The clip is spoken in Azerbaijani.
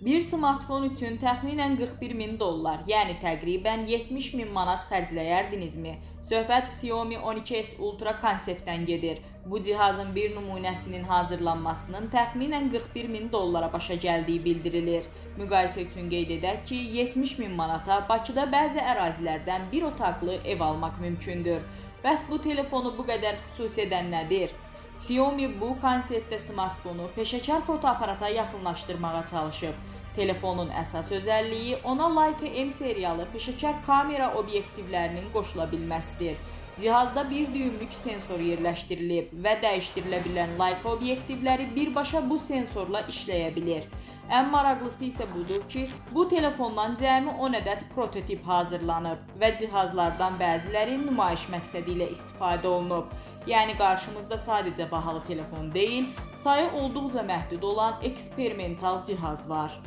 Bir smartfon üçün təxminən 41 min dollar, yəni təqribən 70 min manat xərcləyərdinizmi? Söhbət Xiaomi 12S Ultra konseptdən gedir. Bu cihazın bir nümunəsinin hazırlanmasının təxminən 41 min dollara başa gəldiyi bildirilir. Müqayisə üçün qeyd edək ki, 70 min manata Bakıda bəzi ərazilərdən bir otaqlı ev almaq mümkündür. Bəs bu telefonu bu qədər xüsusi edən nədir? Xiaomi bu konseptdə smartfonu peşəkar fotoaparata yaxınlaşdırmağa çalışıb. Telefonun əsas özəlliyi ona Leica M seriyalı peşəkar kamera obyektivlərinin qoşula bilməsidir. Cihazda bir düyümlük sensor yerləşdirilib və dəyişdirilə bilən Leica obyektivləri birbaşa bu sensorla işləyə bilir. Ən maraqlısı isə budur ki, bu telefondan cəmi 10 ədəd prototip hazırlanıb və cihazlardan bəziləri nümayiş məqsədi ilə istifadə olunub. Yəni qarşımızda sadəcə bahalı telefon deyil, sayı olduqca məhdud olan eksperimental cihaz var.